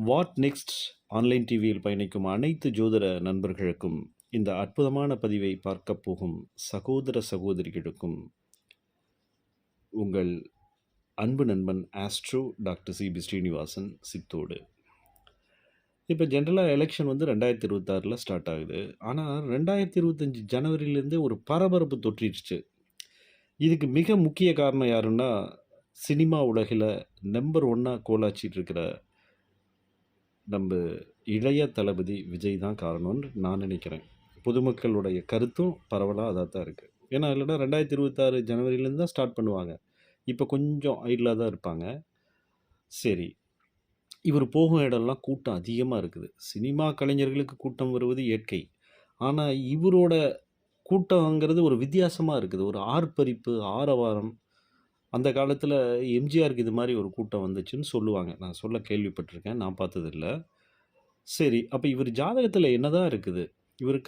What next online டிவியில் பயணிக்கும் அனைத்து ஜோதிட நண்பர்களுக்கும் இந்த அற்புதமான பதிவை பார்க்கப் போகும் சகோதர சகோதரிகளுக்கும் உங்கள் அன்பு நண்பன் ஆஸ்ட்ரோ டாக்டர் சிபி ஸ்ரீனிவாசன் சித்தோடு. இப்போ ஜென்ரலாக எலெக்ஷன் வந்து 2026 ஸ்டார்ட் ஆகுது. ஆனால் 2025 ஜனவரியிலேருந்தே ஒரு பரபரப்பு தொற்றிடுச்சு. இதுக்கு மிக முக்கிய காரணம் யாருன்னா, சினிமா உலகில் நம்பர் ஒன்னாக கோலாச்சிட்டு இருக்கிற நம்ம இளைய தளபதி விஜய் தான் காரணம்னு நான் நினைக்கிறேன். பொதுமக்களுடைய கருத்தும் பரவலாக அதாக தான் இருக்குது. ஏன்னா இல்லைனா 2026 ஜனவரியிலேருந்து தான் ஸ்டார்ட் பண்ணுவாங்க. இப்போ கொஞ்சம் ஐடிலாக தான் இருப்பாங்க. சரி, இவர் போகும் இடம்லாம் கூட்டம் அதிகமாக இருக்குது. சினிமா கலைஞர்களுக்கு கூட்டம் வருவது இயற்கை. ஆனால் இவரோட கூட்டங்கிறது ஒரு வித்தியாசமாக இருக்குது. ஒரு ஆர்ப்பரிப்பு, ஆரவாரம். அந்த காலத்தில் எம்ஜிஆருக்கு இது மாதிரி ஒரு கூட்டம் வந்துச்சுன்னு சொல்லுவாங்க. நான் சொல்ல கேள்விப்பட்டிருக்கேன், நான் பார்த்ததில்ல. சரி, அப்போ இவர் ஜாதகத்தில் என்னதான் இருக்குது? இவர்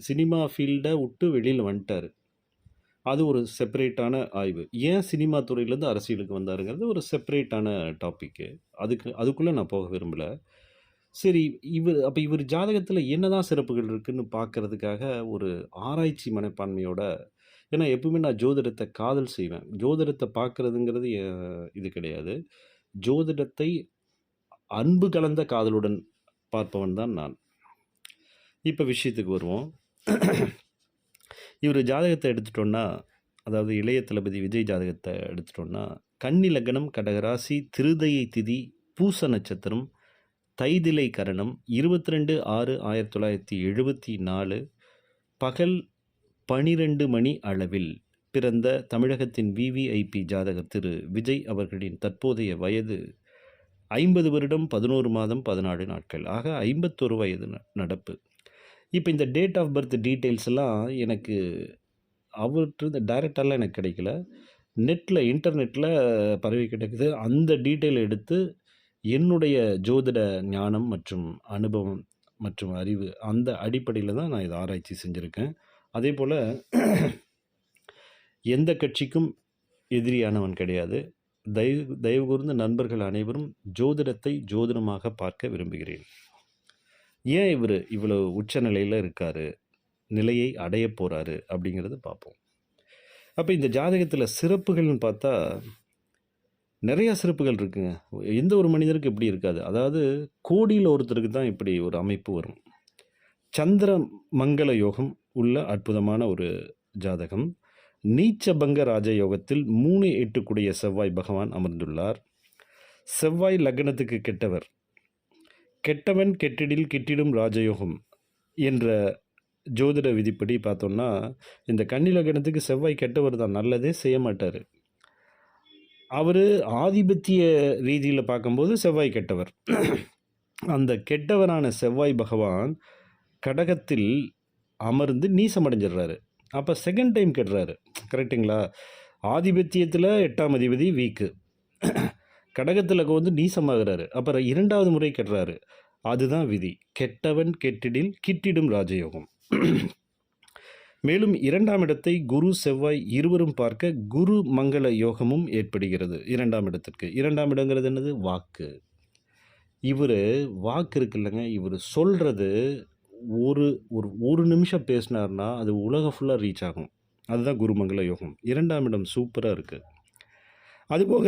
சினிமா ஃபீல்டை விட்டு வெளியில் வந்துட்டார். அது ஒரு செப்பரேட்டான ஆய்வு. ஏன் சினிமா துறையிலேருந்து அரசியலுக்கு வந்தாருங்கிறது ஒரு செப்பரேட்டான டாப்பிக்கு. அதுக்குள்ளே நான் போக விரும்பலை. சரி, இவர் ஜாதகத்தில் என்னதான் சிறப்புகள் இருக்குதுன்னு பார்க்கறதுக்காக ஒரு ஆராய்ச்சி மனப்பான்மையோட, ஏன்னா எப்பவுமே நான் ஜோதிடத்தை காதல் செய்வேன். ஜோதிடத்தை பார்க்குறதுங்கிறது இது கிடையாது. ஜோதிடத்தை அன்பு கலந்த காதலுடன் பார்ப்பவன் தான் நான். இப்போ விஷயத்துக்கு வருவோம். இவர் ஜாதகத்தை எடுத்துட்டோன்னா, அதாவது இளைய தளபதி விஜய் ஜாதகத்தை எடுத்துட்டோன்னா, கன்னி லக்னம், கடகராசி, திருதயை திதி, பூச நட்சத்திரம், தைதிலை கரணம், 22/6/1974 பகல் 12 மணி அளவில் பிறந்த தமிழகத்தின் விவிஐபி ஜாதகர் திரு விஜய் அவர்களின் தற்போதைய வயது 50 வருடம் 11 மாதம் 14 நாட்கள். ஆக 51 வயது நடப்பு. இப்போ இந்த டேட் ஆஃப் பர்த் டீட்டெயில்ஸ் எல்லாம் எனக்கு அவர்கிட்ட டைரெக்டாலாம் எனக்கு கிடைக்கல. நெட்டில், இன்டர்நெட்டில் பரவி கிடக்குது. அந்த டீட்டெயில் எடுத்து என்னுடைய ஜோதிட ஞானம் மற்றும் அனுபவம் மற்றும் அறிவு அந்த அடிப்படையில் தான் நான் இதை ஆராய்ச்சி செஞ்சுருக்கேன். அதே போல் எந்த கட்சிக்கும் எதிரியானவன் கிடையாது. தயவு கூர்ந்த நண்பர்கள் அனைவரும் ஜோதிடத்தை ஜோதிடமாக பார்க்க விரும்புகிறேன். ஏன் இவர் இவ்வளோ உச்ச நிலையில் இருக்கார், நிலையை அடைய போகிறாரு அப்படிங்கிறத பார்ப்போம். அப்போ இந்த ஜாதகத்தில் சிறப்புகள்னு பார்த்தா நிறையா சிறப்புகள் இருக்குங்க. எந்த ஒரு மனிதருக்கு இப்படி இருக்காது. அதாவது கோடியில் ஒருத்தருக்கு தான் இப்படி ஒரு அமைப்பு வரும். சந்திர மங்கள யோகம் உள்ள அற்புதமான ஒரு ஜாதகம். நீச்சபங்க ராஜயோகத்தில் 3/8 கூடிய செவ்வாய் பகவான் அமர்ந்துள்ளார். செவ்வாய் லக்னத்துக்கு கெட்டவர். கெட்டவன் கெட்டிடில் கிட்டிடும் ராஜயோகம் என்ற ஜோதிட விதிப்படி பார்த்தோம்னா, இந்த கன்னி லக்னத்துக்கு செவ்வாய் கெட்டவர் தான், நல்லதே செய்ய மாட்டார். அவர் ஆதிபத்திய ரீதியில் பார்க்கும்போது செவ்வாய் கெட்டவர். அந்த கெட்டவரான செவ்வாய் பகவான் கடகத்தில் அமர்ந்து நீசமடைஞ்சிடுறாரு. அப்போ செகண்ட் டைம் கெட்டுறாரு. கரெக்டுங்களா? ஆதிபத்தியத்தில் 8ஆம் அதிபதி வீக்கு, கடகத்தில் வந்து நீசமாகிறாரு. அப்புறம் 2வது முறை கெட்டுறாரு. அதுதான் விதி. கெட்டவன் கெட்டிடில் கிட்டிடும் ராஜயோகம். மேலும் 2ஆம் இடத்தை குரு செவ்வாய் இருவரும் பார்க்க குரு மங்கள யோகமும் ஏற்படுகிறது 2ஆம் இடத்திற்கு. 2ஆம் இடங்கிறது என்னது? வாக்கு. இவர் வாக்கு இருக்குல்லங்க, இவர் சொல்கிறது ஒரு நிமிஷம் பேசினார்னா அது உலகம் ஃபுல்லாக ரீச் ஆகும். அதுதான் குருமங்கள யோகம். 2ஆம் இடம் சூப்பராக இருக்குது. அதுபோக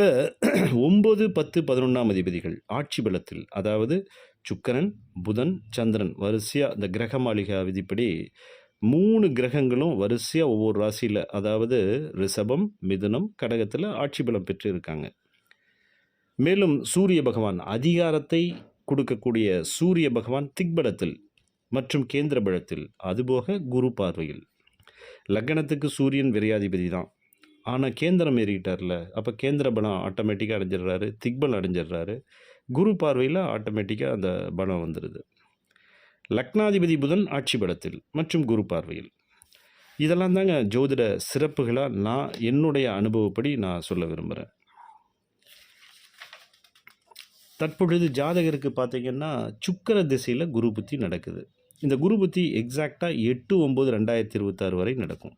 9, 10, 11ஆம் அதிபதிகள் ஆட்சி பலத்தில், அதாவது சுக்கிரன், புதன், சந்திரன் வரிசையாக இந்த கிரக மாளிகா விதிப்படி 3 கிரகங்களும் வரிசையாக ஒவ்வொரு ராசியில், அதாவது ரிஷபம், மிதுனம், கடகத்தில் ஆட்சி பலம் பெற்று இருக்காங்க. மேலும் சூரிய பகவான், அதிகாரத்தை கொடுக்கக்கூடிய சூரிய பகவான் திக்பலத்தில் மற்றும் கேந்திர பலத்தில், அதுபோக குரு பார்வையில். லக்னத்துக்கு சூரியன் விரையாதிபதி தான், ஆனால் கேந்திரம் ஏறிக்கிட்டார்ல, அப்போ கேந்திர பலம் ஆட்டோமேட்டிக்காக அடைஞ்சிடுறாரு, திக்பலம் அடைஞ்சிடுறாரு. குரு பார்வையில் ஆட்டோமேட்டிக்காக அந்த பலம் வந்துடுது. லக்னாதிபதி புதன் ஆட்சி பலத்தில் மற்றும் குரு பார்வையில். இதெல்லாம் தாங்க ஜோதிட சிறப்புகளாக நான் என்னுடைய அனுபவப்படி நான் சொல்ல விரும்புகிறேன். தற்பொழுது ஜாதகருக்கு பார்த்திங்கன்னா சுக்கிர திசையில் குரு புத்தி நடக்குது. இந்த குரு புத்தி எக்ஸாக்டாக 8/9/2026 வரை நடக்கும்.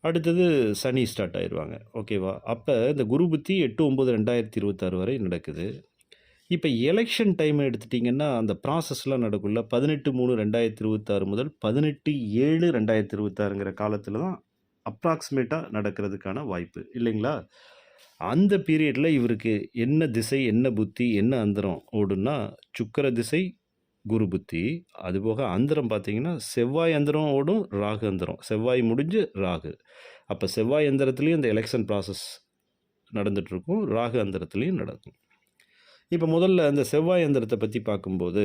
அடுத்தது சனி ஸ்டார்ட் ஆயிடுவாங்க. ஓகேவா? அப்போ இந்த குரு புத்தி 8/9/2026 வரை நடக்குது. இப்ப எலக்ஷன் டைம் எடுத்துட்டீங்கன்னா, அந்த ப்ராசஸ்லாம் நடக்கும்ல. 18/3/2026 முதல் 18/7/2026ங்கிற காலத்தில தான் அப்ராக்ஸிமேட்டா நடக்கிறதுக்கான வாய்ப்பு. இல்லைங்களா? அந்த பீரியட்ல இவருக்கு என்ன திசை, என்ன புத்தி, என்ன அந்தரம் ஓடும்னா, சுக்கிர திசை, குரு புத்தி. அதுபோக அந்தரம் பார்த்தீங்கன்னா, செவ்வாய் அந்தரம் ஓடும், ராகு அந்தரம். செவ்வாய் முடிஞ்சு ராகு. அப்ப செவ்வாய் அந்தரத்திலயும் இந்த எலக்ஷன் ப்ராசஸ் நடந்துட்டுருக்கும். ராகு அந்தரத்திலயும் நடக்கும். இப்ப முதல்ல அந்த செவ்வாய் அந்தரத்த பத்தி பார்க்கும்போது,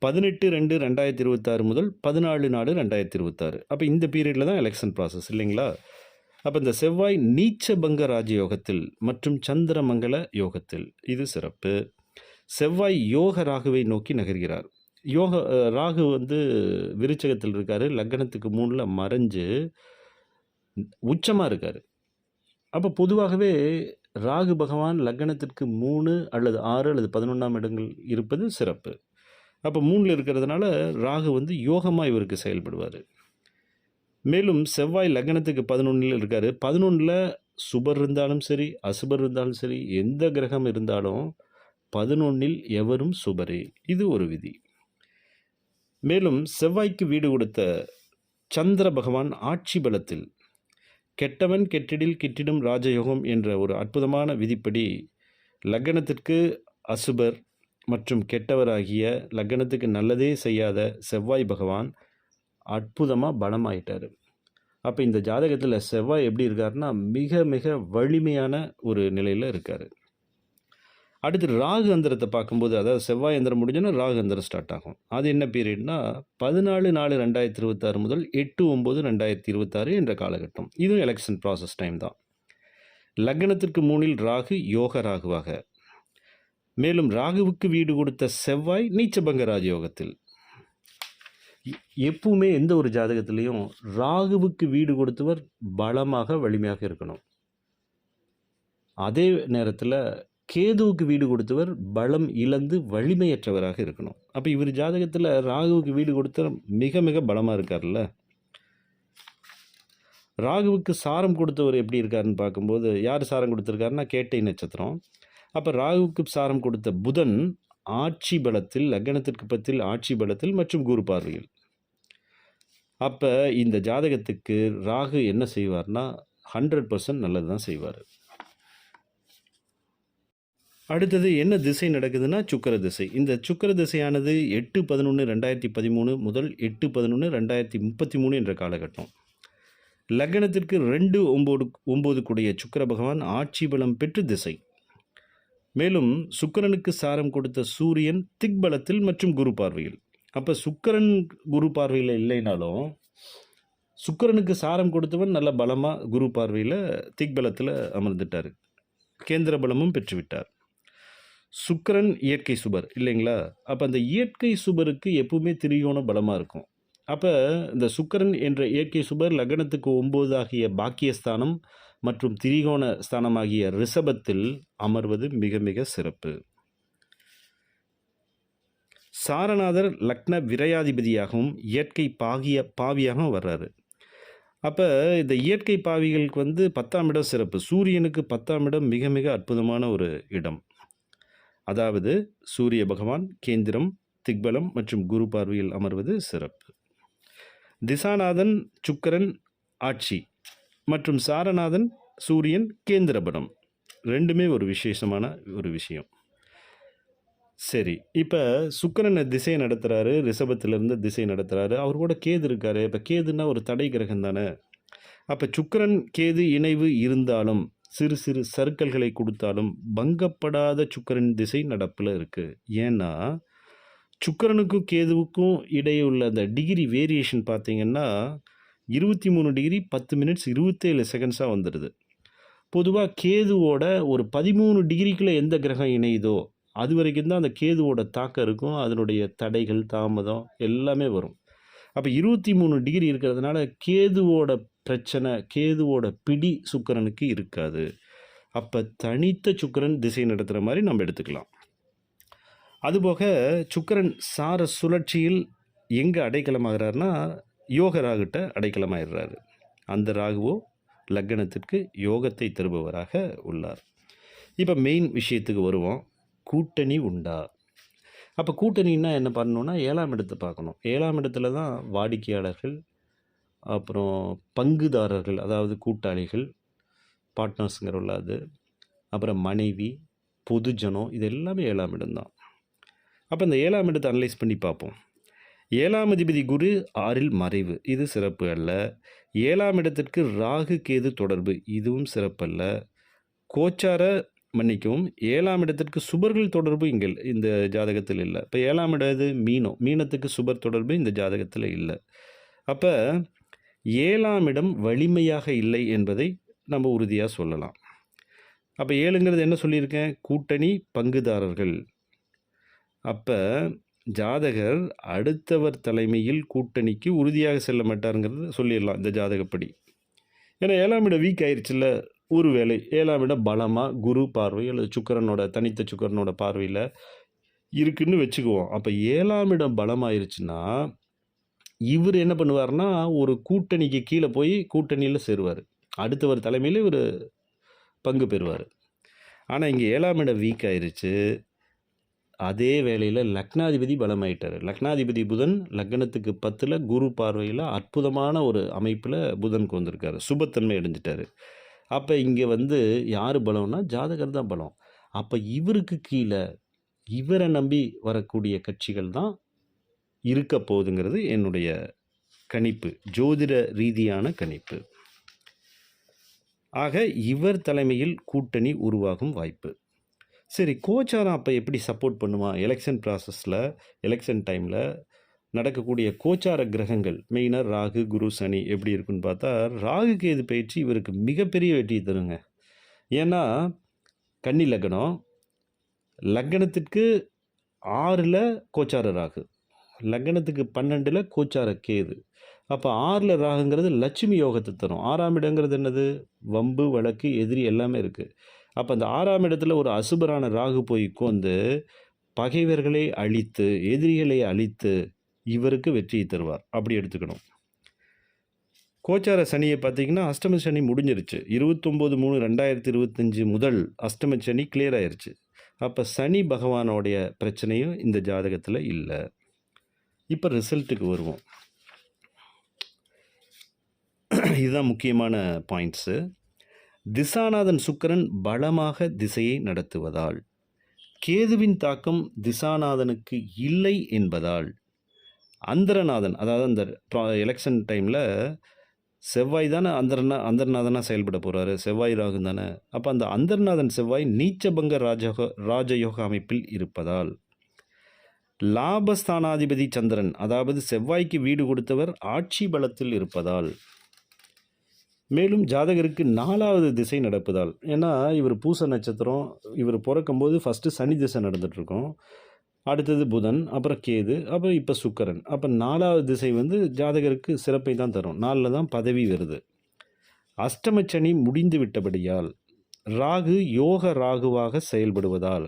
18/2/2026 முதல் 14/4/2026. அப்ப இந்த பீரியட்ல தான் எலக்ஷன் ப்ராசஸ் இல்லைங்களா? அப்ப இந்த செவ்வாய் நீச்சபங்க ராஜயோகத்தில் மற்றும் சந்திரமங்கல யோகத்தில். இது சிறப்பு. செவ்வாய் யோக ராகுவை நோக்கி நகர்கிறார். ராகு வந்து விருச்சகத்தில் இருக்காரு. லக்னத்துக்கு 3ல மறைஞ்சு உச்சமா இருக்காரு. அப்ப பொதுவாகவே ராகு பகவான் லக்னத்திற்கு 3 அல்லது 6 அல்லது 11ஆம் இடங்கள் இருப்பது சிறப்பு. அப்ப 3ல இருக்கிறதுனால ராகு வந்து யோகமா இவருக்கு செயல்படுவாரு. மேலும் செவ்வாய் லக்னத்துக்கு 11ல இருக்காரு. 11ல சுபர் இருந்தாலும் சரி, அசுபர் இருந்தாலும் சரி, எந்த கிரகம் இருந்தாலும் 11ல் எவரும் சுபரே. இது ஒரு விதி. மேலும் செவ்வாய்க்கு வீடு கொடுத்த சந்திர பகவான் ஆட்சி பலத்தில் கெட்டவன் கெட்டிடில் கிட்டிடும் ராஜயோகம் என்ற ஒரு அற்புதமான விதிப்படி லக்னத்திற்கு அசுபர் மற்றும் கெட்டவராகிய லக்னத்துக்கு நல்லதே செய்யாத செவ்வாய் பகவான் அற்புதமாக பலமாயிட்டார். அப்போ இந்த ஜாதகத்தில் செவ்வாய் எப்படி இருக்காருன்னா மிக மிக வலிமையான ஒரு நிலையில் இருக்கார். அடுத்து ராகு அந்தரத்தை பார்க்கும்போது, அதாவது செவ்வாய் அந்தரம் முடிஞ்சோன்னா ராகு அந்தரம் ஸ்டார்ட் ஆகும். அது என்ன பீரியட்னா 14/4/2026 முதல் 8/9/2026 என்ற காலகட்டம். இதுவும் எலெக்ஷன் ப்ராசஸ் டைம் தான். லக்னத்திற்கு 3ல் ராகு யோக ராகுவாக, மேலும் ராகுவுக்கு வீடு கொடுத்த செவ்வாய் நீச்சபங்க ராஜயோகத்தில். எப்பவுமே எந்த ஒரு ஜாதகத்திலையும் ராகுவுக்கு வீடு கொடுத்தவர் பலமாக வலிமையாக இருக்கணும். அதே நேரத்தில் கேதுவுக்கு வீடு கொடுத்தவர் பலம் இழந்து வலிமையற்றவராக இருக்கணும். அப்போ இவர் ஜாதகத்தில் ராகுவுக்கு வீடு கொடுத்தவர் மிக மிக பலமாக இருக்கார்ல. ராகுவுக்கு சாரம் கொடுத்தவர் எப்படி இருக்காருன்னு பார்க்கும்போது, யார் சாரம் கொடுத்துருக்காருன்னா கேட்டை நட்சத்திரம். அப்போ ராகுவுக்கு சாரம் கொடுத்த புதன் ஆட்சி பலத்தில், லக்னத்திற்கு 10ல் ஆட்சி பலத்தில் மற்றும் குரு பார்வையில். அப்போ இந்த ஜாதகத்துக்கு ராகு என்ன செய்வார்னா 100% நல்லது தான் செய்வார். அடுத்தது என்ன திசை நடக்குதுன்னா சுக்கிர திசை. இந்த சுக்கிர திசையானது 8/11/2013 முதல் 8/11/2033 என்ற காலகட்டம். லக்னத்திற்கு 2/9 கூடிய சுக்கிர பகவான் ஆட்சி பலம் பெற்று திசை. மேலும் சுக்கிரனுக்கு சாரம் கொடுத்த சூரியன் திக்பலத்தில் மற்றும் குரு பார்வையில். அப்போ சுக்கிரன் குரு பார்வையில் இல்லைனாலும் சுக்கிரனுக்கு சாரம் கொடுத்தவன் நல்ல பலமாக குரு பார்வையில் திக்பலத்தில் அமர்ந்துட்டார். கேந்திர பலமும் பெற்றுவிட்டார். சுக்கிரன் இயற்கை சுபர் இல்லைங்களா? அப்போ அந்த இயற்கை சுபருக்கு எப்பவுமே திரிகோண பலமாக இருக்கும். அப்போ இந்த சுக்கிரன் என்ற இயற்கை சுபர் லக்னத்துக்கு 9 ஆகிய பாக்கியஸ்தானம் மற்றும் திரிகோண ஸ்தானமாகிய ரிஷபத்தில் அமர்வது மிக மிக சிறப்பு. சாரநாதர் லக்ன விரையாதிபதியாகவும் இயற்கை பாவியாகவும் வர்றாரு. அப்போ இந்த இயற்கை பாவிகளுக்கு வந்து 10ஆம் இடம் சிறப்பு. சூரியனுக்கு 10ஆம் இடம் மிக மிக அற்புதமான ஒரு இடம். அதாவது சூரிய பகவான் கேந்திரம், திக்பலம் மற்றும் குரு பார்வையில் அமர்வது சிறப்பு. திசாநாதன் சுக்கிரன் ஆட்சி மற்றும் சாரநாதன் சூரியன் கேந்திர பலம், ரெண்டுமே ஒரு விசேஷமான ஒரு விஷயம். சரி, இப்போ சுக்கிரனை திசை நடத்துகிறாரு, ரிஷபத்திலிருந்து திசை நடத்துகிறாரு. அவர் கூட கேது இருக்காரு. இப்போ கேதுன்னா ஒரு தடை கிரகம் தானே. அப்போ சுக்கிரன் கேது இணைவு இருந்தாலும் சிறு சிறு சறுக்கல்களை கொடுத்தாலும் பங்கப்படாத சுக்கிரன் திசை நடப்பில் இருக்குது. ஏன்னா சுக்கிரனுக்கும் கேதுவுக்கும் இடையே உள்ள அந்த டிகிரி வேரியேஷன் பார்த்தீங்கன்னா 23 டிகிரி 10 மினிட்ஸ் 27 செகண்ட்ஸாக வந்துடுது. பொதுவாக கேதுவோட ஒரு 13 டிகிரிக்குள்ளே எந்த கிரகம் இணையுதோ அது வரைக்கும் தான் அந்த கேதுவோட தாக்கம் இருக்கும். அதனுடைய தடைகள் தாமதம் எல்லாமே வரும். அப்போ 23 டிகிரி இருக்கிறதுனால கேதுவோட பிரச்சனை, கேதுவோட பிடி சுக்கிரனுக்கு இருக்காது. அப்போ தனித்த சுக்கிரன் திசை நடத்துகிற மாதிரி நம்ம எடுத்துக்கலாம். அதுபோக சுக்கிரன் சார சுழற்சியில் எங்கே அடைக்கலமாகிறாருன்னா யோக ராகுகிட்ட அடைக்கலமாயிடுறாரு. அந்த ராகுவோ லக்னத்திற்கு யோகத்தை தருபவராக உள்ளார். இப்போ மெயின் விஷயத்துக்கு வருவோம். கூட்டணி உண்டா? அப்போ கூட்டணின்னா என்ன பண்ணணும்னா 7ஆம் இடத்த பார்க்கணும். 7ஆம் இடத்துல தான் வாடிக்கையாளர்கள், அப்புறம் பங்குதாரர்கள், அதாவது கூட்டாளிகள், பார்ட்னர்ஸுங்கிறோம்ல அது, அப்புறம் மனைவி, பொதுஜனம், இது எல்லாமே 7ஆம் இடம் தான். அப்போ இந்த 7ஆம் இடத்தை அனலைஸ் பண்ணி பார்ப்போம். 7ஆம் அதிபதி குரு 6ல் மறைவு, இது சிறப்பு அல்ல. 7ஆம் இடத்திற்கு ராகு கேது தொடர்பு, இதுவும் சிறப்பல்ல. கோச்சார மன்னிக்கவும் 7ஆம் இடத்திற்கு சுபர்கள் தொடர்பு இங்கே இந்த ஜாதகத்தில் இல்லை. இப்போ 7ஆம் இடம் இது மீனம், மீனத்துக்கு சுபர் தொடர்பு இந்த ஜாதகத்தில் இல்லை. அப்போ 7ஆம் இடம் வலிமையாக இல்லை என்பதை நம்ம உறுதியாக சொல்லலாம். அப்போ 7ங்கிறது என்ன சொல்லியிருக்கேன்? கூட்டணி, பங்குதாரர்கள். அப்போ ஜாதகர் அடுத்தவர் தலைமையில் கூட்டணிக்கு உறுதியாக செல்ல மாட்டாருங்கிறது சொல்லிடலாம் இந்த ஜாதகப்படி. ஏன்னா 7ஆம் இடம் வீக் ஆயிடுச்சுல்ல. ஒருவேளை 7ஆம் இடம் பலமாக குரு பார்வை அல்லது சுக்கிரனோட தனித்த சுக்கிரனோட பார்வையில் இருக்குன்னு வச்சுக்குவோம். அப்போ 7ஆம் இடம் பலமாயிருச்சுன்னா இவர் என்ன பண்ணுவார்னா ஒரு கூட்டணிக்கு கீழே போய் கூட்டணியில் சேருவார். அடுத்தவர் தலைமையில் இவர் பங்கு பெறுவார். ஆனால் இங்கே 7ஆம் இடம் வீக் ஆயிருச்சு. அதே வேளையில் லக்னாதிபதி பலமாயிட்டார். லக்னாதிபதி புதன் லக்னத்துக்கு 10ல் குரு பார்வையில் அற்புதமான ஒரு அமைப்பில் புதனுக்கு வந்திருக்காரு. சுபத்தன்மை அடைஞ்சிட்டாரு. அப்போ இங்கே யார் பலம்னா ஜாதகர் தான் பலம். அப்போ இவருக்கு கீழே இவரை நம்பி வரக்கூடிய கட்சிகள் தான் இருக்க போகுதுங்கிறது என்னுடைய கணிப்பு, ஜோதிட ரீதியான கணிப்பு. ஆக இவர் தலைமையில் கூட்டணி உருவாகும் வாய்ப்பு. சரி, கோச்சாரம் அப்போ எப்படி சப்போர்ட் பண்ணுமா? எலெக்ஷன் ப்ராசஸில், எலெக்ஷன் டைமில் நடக்கக்கூடிய கோச்சார கிரகங்கள் மெயினாக ராகு, குரு, சனி எப்படி இருக்குன்னு பார்த்தா ராகு கேது பயிற்சி இவருக்கு மிகப்பெரிய வெற்றியை தருங்க. ஏன்னா கன்னி லக்னம், லக்னத்திற்கு 6ல் கோச்சார ராகு, லக்னத்துக்கு 12ல் கோச்சார கேது. அப்போ 6ல் ராகுங்கிறது லட்சுமி யோகத்தை தரும். 6ஆம் இடங்கிறது என்னது? வம்பு, வழக்கு, எதிரி எல்லாமே இருக்குது. அப்போ அந்த 6ஆம் இடத்துல ஒரு அசுபரான ராகு போய் உட்கார்ந்து பகைவர்களை அழித்து, எதிரிகளை அழித்து இவருக்கு வெற்றியை தருவார். அப்படி எடுத்துக்கணும். கோச்சார சனியை பார்த்தீங்கன்னா அஷ்டம சனி முடிஞ்சிருச்சு. 29/3/2025 முதல் அஷ்டம சனி கிளியர் ஆயிருச்சு. அப்போ சனி பகவானோடைய பிரச்சனையும் இந்த ஜாதகத்தில் இல்லை. இப்போ ரிசல்ட்டுக்கு வருவோம். இதுதான் முக்கியமான பாயிண்ட்ஸு. திசாநாதன் சுக்கிரன் பலமாக திசையை நடத்துவதால், கேதுவின் தாக்கம் திசாநாதனுக்கு இல்லை என்பதால், அந்தரநாதன், அதாவது அந்த எலெக்ஷன் டைமில் செவ்வாய் தானே அந்தர்நாதனாக செயல்பட போகிறாரு. செவ்வாய் ராகு தானே. அப்போ அந்த அந்தர்நாதன் செவ்வாய் நீச்சபங்க ராஜயோக அமைப்பில் இருப்பதால், லாபஸ்தானாதிபதி சந்திரன், அதாவது செவ்வாய்க்கு வீடு கொடுத்தவர் ஆட்சி பலத்தில் இருப்பதால், மேலும் ஜாதகருக்கு 4வது திசை நடப்பதால், ஏன்னா இவர் பூச நட்சத்திரம், இவர் பிறக்கும்போது ஃபஸ்ட்டு சனி திசை நடந்துகிட்ருக்கோம், அடுத்தது புதன், அப்புறம் கேது, அப்புறம் இப்போ சுக்கிரன். அப்போ 4வது திசை ஜாதகருக்கு சிறப்பை தான் தரும். 4ல் தான் பதவி வருது. அஷ்டமச்சனி முடிந்து விட்டபடியால், ராகு யோக ராகுவாக செயல்படுவதால்,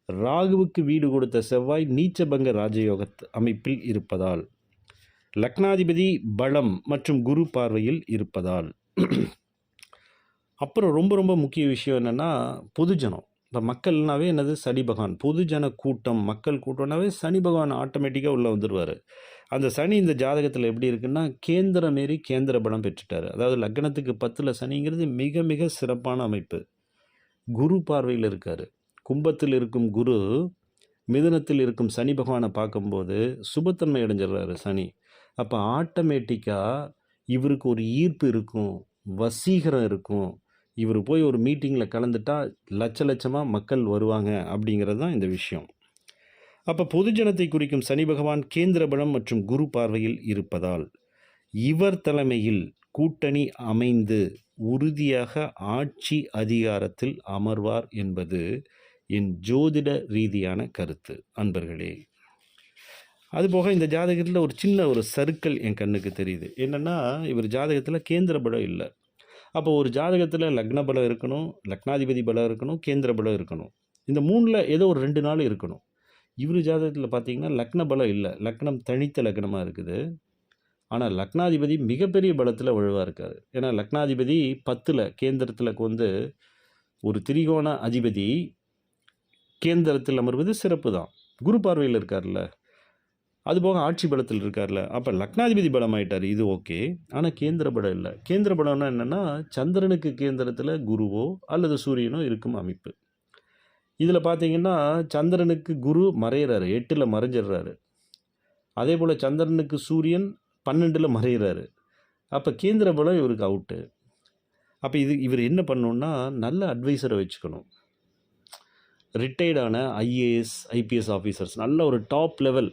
ராகுவுக்கு வீடு கொடுத்த செவ்வாய் நீச்சபங்க ராஜயோக அமைப்பில் இருப்பதால், லக்னாதிபதி பலம் மற்றும் குரு பார்வையில் இருப்பதால், அப்புறம் ரொம்ப ரொம்ப முக்கிய விஷயம் என்னென்னா பொதுஜனம். இப்போ மக்கள்னாவே என்னது? சனி பகவான். பொதுஜன கூட்டம், மக்கள் கூட்டம்னாவே சனி பகவான் ஆட்டோமேட்டிக்காக உள்ளே வந்துடுவார். அந்த சனி இந்த ஜாதகத்தில் எப்படி இருக்குன்னா கேந்திர மாரி கேந்திர பலம் பெற்றுட்டார். அதாவது லக்னத்துக்கு 10ல் சனிங்கிறது மிக மிக சிறப்பான அமைப்பு. குரு பார்வையில் இருக்கார். கும்பத்தில் இருக்கும் குரு மிதுனத்தில் இருக்கும் சனி பகவானை பார்க்கும்போது சுபத்தன்மை அடைஞ்சிடுறாரு சனி. அப்போ ஆட்டோமேட்டிக்காக இவருக்கு ஒரு ஈர்ப்பு இருக்கும், வசீகரம் இருக்கும். இவர் போய் ஒரு மீட்டிங்கில் கலந்துட்டால் லட்சமாக மக்கள் வருவாங்க அப்படிங்கிறது தான் இந்த விஷயம். அப்போ பொதுஜனத்தை குறிக்கும் சனி பகவான் கேந்திர பலம் மற்றும் குரு பார்வையில் இருப்பதால் இவர் தலைமையில் கூட்டணி அமைந்து உறுதியாக ஆட்சி அதிகாரத்தில் அமர்வார் என்பது என் ஜோதிட ரீதியான கருத்து அன்பர்களே. அதுபோக இந்த ஜாதகத்தில் ஒரு சின்ன ஒரு சர்க்கிள் என் கண்ணுக்கு தெரியுது. என்னென்னா இவர் ஜாதகத்தில் கேந்திர பலம் இல்லை. அப்போ ஒரு ஜாதகத்தில் லக்ன பலம் இருக்கணும், லக்னாதிபதி பலம் இருக்கணும், கேந்திர பலம் இருக்கணும். இந்த 3ல் ஏதோ ஒரு 2 நாள் இருக்கணும். இவர் ஜாதகத்தில் பார்த்தீங்கன்னா லக்ன பலம் இல்லை, லக்னம் தனித்த லக்னமாக இருக்குது. ஆனால் லக்னாதிபதி மிகப்பெரிய பலத்தில் வலுவாக இருக்கார். ஏன்னா லக்னாதிபதி 10ல் கேந்திரத்தில் ஒரு திரிகோண அதிபதி கேந்திரத்தில் அமர்வது சிறப்பு தான். குரு பார்வையில் இருக்கார்ல. அதுபோக ஆட்சி பலத்தில் இருக்கார்ல. அப்ப லக்னாதிபதி பலமாயிட்டாரு. இது ஓகே. ஆனா கேந்திர பலம் இல்ல. கேந்திர பலம்னா என்னன்னா, சந்திரனுக்கு கேந்திரத்தில குருவோ அல்லது சூரியனோ இருக்கும் அமைப்பு. இதில பார்த்தீங்கன்னா, சந்திரனுக்கு குரு மறையிறாரு. 8ல மறைஞ்சிடுறாரு. அதேபோல சந்திரனுக்கு சூரியன் 12ல மறையிறாரு. அப்ப கேந்திர பலம் இவருக்கு அவுட்டு. அப்ப இவர் என்ன பண்ணணும்னா, நல்ல அட்வைசர வச்சுக்கணும். ரிட்டயர்டான ஐஏஎஸ், ஐபிஎஸ் ஆஃபீசர்ஸ் நல்ல ஒரு டாப் லெவல்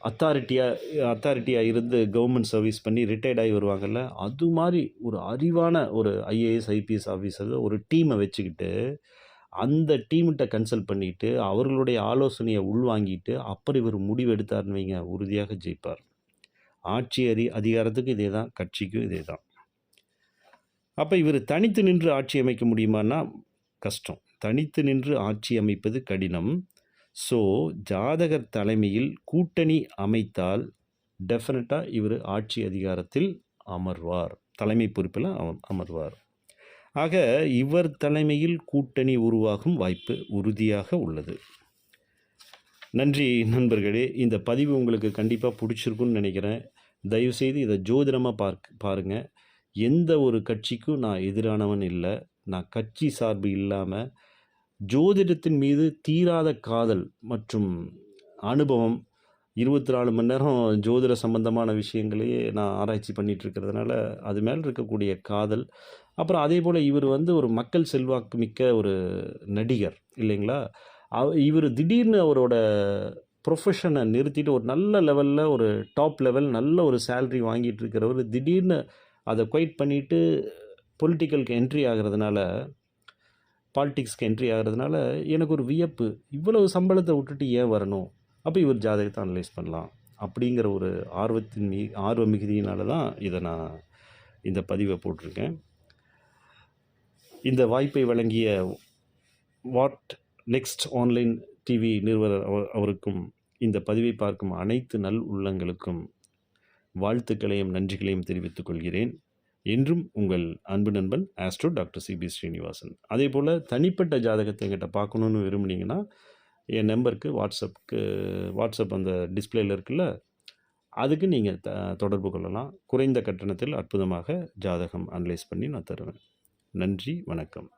அத்தாரிட்டியா இருந்து கவர்மெண்ட் சர்வீஸ் பண்ணி ரிட்டயர்ட் ஆகி வருவாங்கல்ல, அது மாரி ஒரு அறிவான ஒரு ஐஏஎஸ், ஐபிஎஸ் ஆஃபீசர் ஒரு டீமை வச்சுக்கிட்டு, அந்த டீம்கிட்ட கன்சல்ட் பண்ணிட்டு, அவர்களுடைய ஆலோசனைய உள்வாங்கிட்டு, அப்புறம் இவர் முடிவு எடுத்தாருன்னு வைங்க, உறுதியாக ஜெயிப்பார். ஆட்சி அதிகாரத்துக்கும் இதே தான், கட்சிக்கும் இதே தான். அப்ப இவர் தனித்து நின்று ஆட்சி அமைக்க முடியுமான்னா, கஷ்டம். தனித்து நின்று ஆட்சி அமைப்பது கடினம். ஸோ, ஜாதகர் தலைமையில் கூட்டணி அமைத்தால் டெஃபினட்டா இவர் ஆட்சி அதிகாரத்தில் அமர்வார். தலைமை பொறுப்பில் அமர்வார். ஆக இவர் தலைமையில் கூட்டணி உருவாகும் வாய்ப்பு உறுதியாக உள்ளது. நன்றி நண்பர்களே. இந்த பதிவு உங்களுக்கு கண்டிப்பாக பிடிச்சிருக்குன்னு நினைக்கிறேன். தயவுசெய்து இதை ஜோதிடமாக பாருங்க. எந்த ஒரு கட்சிக்கும் நான் எதிரானவன் இல்லை. நான் கட்சி சார்பு இல்லாமல் ஜோதிடத்தின் மீது தீராத காதல் மற்றும் அனுபவம் 24 மணி நேரம் ஜோதிட சம்பந்தமான விஷயங்களையே நான் ஆராய்ச்சி பண்ணிட்டு இருக்கிறதுனால அது மேலே இருக்கக்கூடிய காதல். அப்புறம் அதே போல் இவர் வந்து ஒரு மக்கள் செல்வாக்கு மிக்க ஒரு நடிகர் இல்லைங்களா? இவர் திடீர்னு அவரோட ப்ரொஃபஷனை நிறுத்திட்டு ஒரு நல்ல லெவலில் ஒரு டாப் லெவல் நல்ல ஒரு சேல்ரி வாங்கிட்டு இருக்கிறவர் திடீர்னு அதை குவைட் பண்ணிவிட்டு பொலிட்டிக்கலுக்கு என்ட்ரி ஆகிறதுனால பாலிடிக்ஸ்க்கு என்ட்ரி ஆகிறதுனால எனக்கு ஒரு வியப்பு. இவ்வளவு சம்பளத்தை விட்டுட்டு ஏன் வரணும்? அப்போ இவர் ஜாதகத்தை அனலைஸ் பண்ணலாம் அப்படிங்கிற ஒரு ஆர்வ மிகுதியினால தான் இதை நான் இந்த பதிவை போட்டிருக்கேன். இந்த வாய்ப்பை வழங்கிய வாட் நெக்ஸ்ட் ஆன்லைன் டிவி நிறுவனர் அவருக்கும் இந்த பதிவை பார்க்கும் அனைத்து நல் உள்ளங்களுக்கும் வாழ்த்துக்களையும் நன்றிகளையும் தெரிவித்துக் கொள்கிறேன். என்றும் உங்கள் அன்பு நண்பன் ஆஸ்ட்ரோ டாக்டர் சிபி ஸ்ரீனிவாசன். அதே போல் தனிப்பட்ட ஜாதகத்தை என்கிட்ட பார்க்கணுன்னு விரும்புனீங்கன்னா என் நம்பருக்கு வாட்ஸ்அப் அந்த டிஸ்பிளேயில் இருக்குல்ல, அதுக்கு நீங்கள் தொடர்பு கொள்ளலாம். குறைந்த கட்டணத்தில் அற்புதமாக ஜாதகம் அனலைஸ் பண்ணி நான் தருவேன். நன்றி, வணக்கம்.